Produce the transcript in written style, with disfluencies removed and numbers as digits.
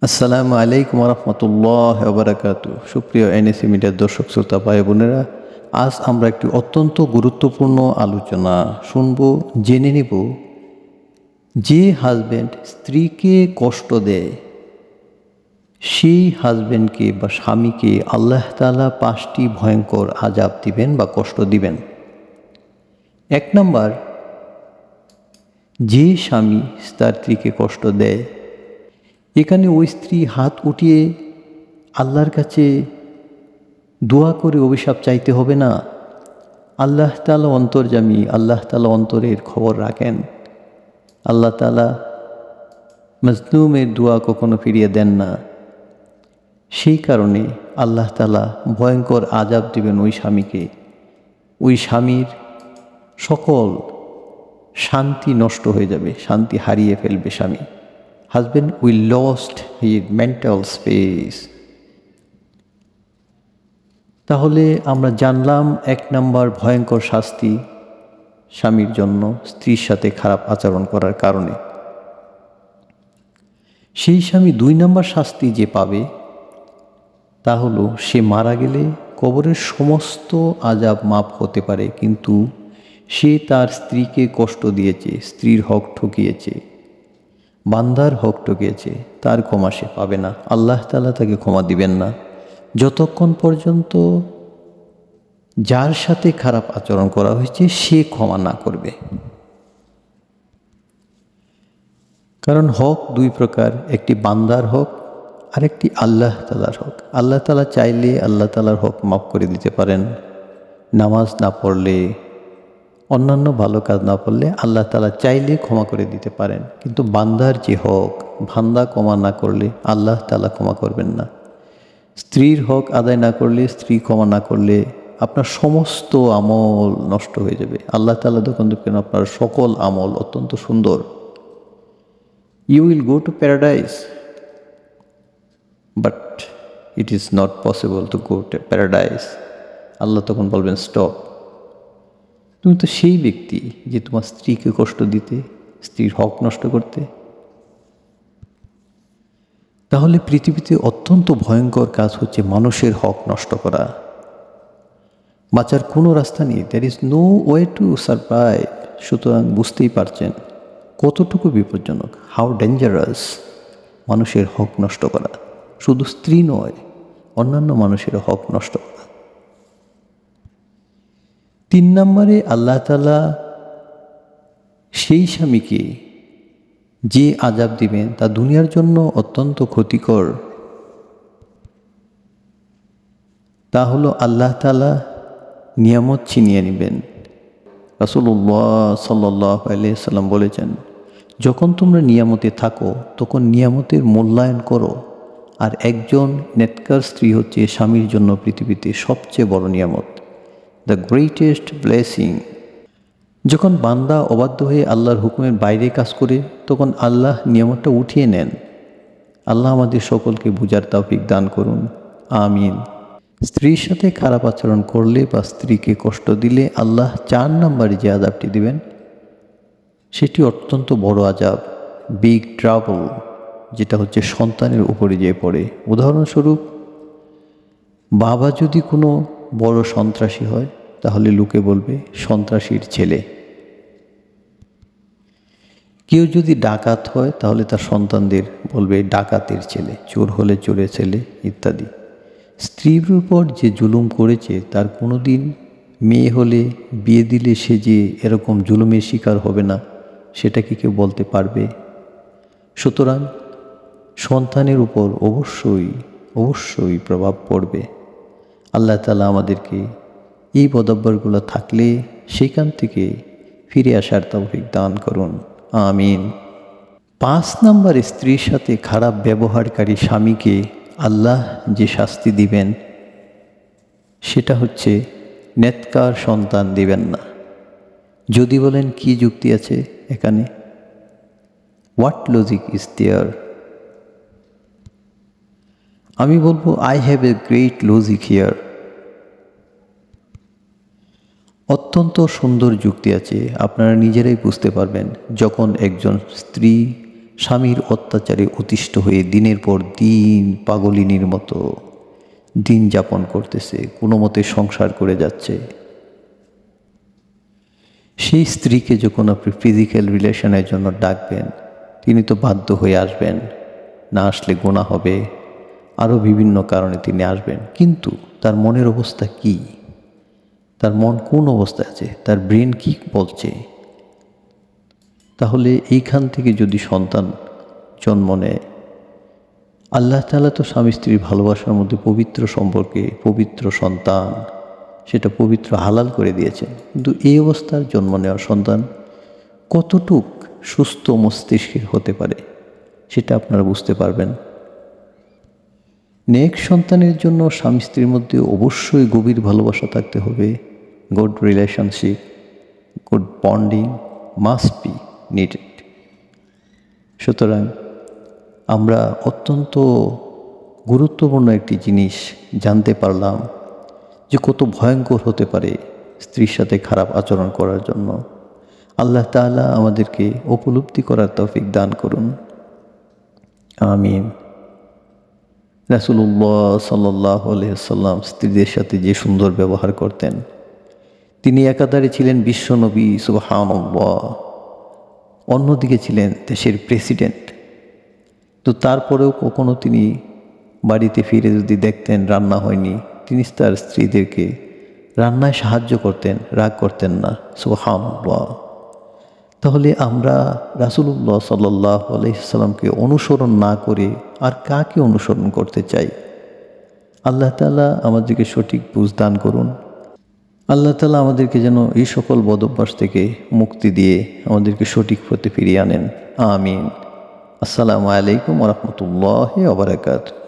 আসসালামু আলাইকুম রহমতুল্লাহ বারাকাতু। সুপ্রিয় এনএসি মিডিয়ার দর্শক শ্রোতা ভাই বোনেরা, আজ আমরা একটি অত্যন্ত গুরুত্বপূর্ণ আলোচনা শুনব, জেনে নেব যে হাজব্যান্ড স্ত্রীকে কষ্ট দেয় সেই হাজব্যান্ডকে বা স্বামীকে আল্লাহ তাআলা 5টি ভয়ঙ্কর আযাব দিবেন বা কষ্ট দিবেন। 1 নাম্বার, যে স্বামী তার স্ত্রীকে কষ্ট দেয়, এখানে ওই স্ত্রী হাত উঠিয়ে আল্লাহর কাছে দোয়া করে অভিশাপ চাইতে হবে না। আল্লাহ তাআলা অন্তর্যামী, আল্লাহ তাআলা অন্তরের খবর রাখেন। আল্লাহ তাআলা মজলুমের দোয়া কখনো ফিরিয়ে দেন না। সেই কারণে আল্লাহ তাআলা ভয়ঙ্কর আযাব দিবেন ওই স্বামীকে। ওই স্বামীর সকল শান্তি নষ্ট হয়ে যাবে, শান্তি হারিয়ে ফেলবে স্বামী। Husband will lost his mental space. তাহলে আমরা জানলাম 1 নাম্বার ভয়ঙ্কর শাস্তি স্বামীর জন্য স্ত্রীর সাথে খারাপ আচরণ করার কারণে। সেই স্বামী 2 নাম্বার শাস্তি যে পাবে তা হলো, সে মারা গেলে কবরের সমস্ত আযাব মাফ হতে পারে, কিন্তু সে তার স্ত্রীকে কষ্ট দিয়েছে, স্ত্রীর হক ঠকিয়েছে, বান্দার হক ঠকিয়েছে, তার ক্ষমা সে পাবে না। আল্লাহ তাআলা তাকে ক্ষমা দিবেন না যতক্ষণ পর্যন্ত যার সাথে খারাপ আচরণ করা হয়েছে সে ক্ষমা না করবে। কারণ হক 2 প্রকার, একটি বান্দার হক আর একটি আল্লাহ তাআলার হক। আল্লাহ তাআলা চাইলে আল্লাহ তাআলার হক মাফ করে দিতে পারেন। নামাজ না পড়লে, অন্যান্য ভালো কাজ না করলে আল্লাহ তাআলা চাইলে ক্ষমা করে দিতে পারেন, কিন্তু বান্দার যে হক, বান্দা ক্ষমা না করলে আল্লাহ তাআলা ক্ষমা করবেন না। স্ত্রীর হক আদায় না করলে, স্ত্রী ক্ষমা না করলে আপনার সমস্ত আমল নষ্ট হয়ে যাবে। আল্লাহ তাআলা তখন দেখবেন আপনার সকল আমল অত্যন্ত সুন্দর। You will go to paradise, but it is not possible to go to paradise. আল্লাহ তখন বলবেন স্টপ। তুমি তো সেই ব্যক্তি যে তোমার স্ত্রীকে কষ্ট দিতে, স্ত্রীর হক নষ্ট করতে। তাহলে পৃথিবীতে অত্যন্ত ভয়ঙ্কর কাজ হচ্ছে মানুষের হক নষ্ট করা। বাঁচার কোনো রাস্তা নেই, there is no way to survive. সুতরাং বুঝতেই পারছেন কতটুকু বিপজ্জনক, হাউ ডেঞ্জারাস মানুষের হক নষ্ট করা। শুধু স্ত্রী নয়, অন্যান্য মানুষের হক নষ্ট করা। 3 নম্বরে আল্লাহ তাআলা সেই স্বামীকে যে আযাব দিবেন তা দুনিয়ার জন্য অত্যন্ত ক্ষতিকর। তা হলো আল্লাহ তাআলা নিয়ামত ছিনিয়ে নেবেন। রাসূলুল্লাহ সাল্লাল্লাহু আলাইহি ওয়াসাল্লাম বলেছেন, যখন তোমরা নিয়ামতে থাকো তখন নিয়ামতের মূল্যায়ন করো। আর একজন নেককার স্ত্রী হচ্ছে স্বামীর জন্য পৃথিবীতে সবচেয়ে বড় নিয়ামত, দ্য গ্রেটেস্ট ব্লেসিং। যখন বান্দা অবাধ্য হয়ে আল্লাহর হুকুমের বাইরে কাজ করে তখন আল্লাহ নিয়ামতটা উঠিয়ে নেন। আল্লাহ আমাদের সকলকে বুঝার তৌফিক দান করুন, আমিন। স্ত্রীর সাথে খারাপ আচরণ করলে বা স্ত্রীকে কষ্ট দিলে আল্লাহ 4 নম্বরে যে আযাবটি দিবেন সেটি অত্যন্ত বড় আযাব, বিগ ট্রাবল, যেটা হচ্ছে সন্তানের উপরে যে পড়ে। উদাহরণস্বরূপ, বাবা যদি কোনো বড় সন্ত্রাসী হয় তাহলে লোকে বলবে সন্ত্রাসীর ছেলে। কেউ যদি ডাকাত হয় তাহলে তার সন্তানদের বলবে ডাকাতের ছেলে, চোর হলে চোরের ছেলে ইত্যাদি। স্ত্রীর উপর যে জুলুম করেছে তার কোনো দিন মেয়ে হলে বিয়ে দিলে সে যে এরকম জুলুমের শিকার হবে না, সেটা কি কেউ বলতে পারবে? সুতরাং সন্তানের উপর অবশ্যই প্রভাব পড়বে। আল্লাহ তাআলা আমাদেরকে এই বদঅভ্যাসগুলো থাকলে সেখান থেকে ফিরে আসার তৌফিক দান করুন, আমিন। 5 নম্বর, স্ত্রীর সাথে খারাপ ব্যবহারকারী স্বামীকে আল্লাহ যে শাস্তি দিবেন সেটা হচ্ছে নেককার সন্তান দিবেন না। যদি বলেন কি যুক্তি আছে এখানে, হোয়াট লজিক ইজ দেয়ার? আমি বলবো I have a great logic here. অত্যন্ত সুন্দর যুক্তি আছে, আপনারা নিজেরাই বুঝতে পারবেন। যখন একজন স্ত্রী স্বামীর অত্যাচারে অতিষ্ঠ হয়ে দিনের পর দিন পাগলিনীর মতো দিন যাপন করতেছে, কোনো মতে সংসার করে যাচ্ছে, সেই স্ত্রীকে যখন আপনি ফিজিক্যাল রিলেশনের জন্য ডাকবেন, তিনি তো বাধ্য হয়ে আসবেন, না আসলে গুনাহ হবে, আরও বিভিন্ন কারণে তিনি আসবেন। কিন্তু তার মনের অবস্থা কি? তার মন কোন অবস্থায় আছে? তার ব্রেন কি বলছে? তাহলে এইখান থেকে যদি সন্তান জন্ম নেয়, আল্লাহ তাআলা তো স্বামী স্ত্রীর ভালোবাসার মধ্যে পবিত্র সম্পর্কে পবিত্র সন্তান, সেটা পবিত্র হালাল করে দিয়েছেন। কিন্তু এই অবস্থার জন্ম নেওয়া সন্তান কতটুক সুস্থ মস্তিষ্কের হতে পারে সেটা আপনারা বুঝতে পারবেন। নেক্সট সন্তানের জন্য স্বামী স্ত্রীর মধ্যে অবশ্যই গভীর ভালোবাসা থাকতে হবে, good relationship, good bonding must be needed. সুতরাং আমরা অত্যন্ত গুরুত্বপূর্ণ একটি জিনিস জানতে পারলাম যে কত ভয়ঙ্কর হতে পারে স্ত্রীর সাথে খারাপ আচরণ করার জন্য। আল্লাহ তাআলা আমাদেরকে উপলব্ধি করার তৌফিক দান করুন, আমিন। রাসূলুল্লাহ সাল্লাল্লাহু আলাইহি ওয়াসাল্লাম স্ত্রীদের সাথে যে সুন্দর ব্যবহার করতেন, তিনি একাধারে ছিলেন বিশ্বনবী, সুবহানাল্লাহ, অন্যদিকে ছিলেন দেশের প্রেসিডেন্ট। তো তারপরেও কখনো তিনি বাড়িতে ফিরে যদি দেখতেন রান্না হয়নি, তিনি তার স্ত্রীদেরকে রান্নায় সাহায্য করতেন, রাগ করতেন না, সুবহানাল্লাহ। তাহলে আমরা রাসূলুল্লাহ সাল্লাল্লাহু আলাইহি সাল্লামকে অনুসরণ না করে আর কাকে অনুসরণ করতে চাই? আল্লাহ তাআলা আমাদেরকে সঠিক বুঝ দান করুন। আল্লাহ তাআলা আমাদেরকে যেন এই সকল বদভ্যাস থেকে মুক্তি দিয়ে আমাদেরকে সঠিক পথে ফিরিয়ে আনেন, আমিন। আসসালামু আলাইকুম ওয়া রাহমাতুল্লাহি ওয়া বারাকাতুহু।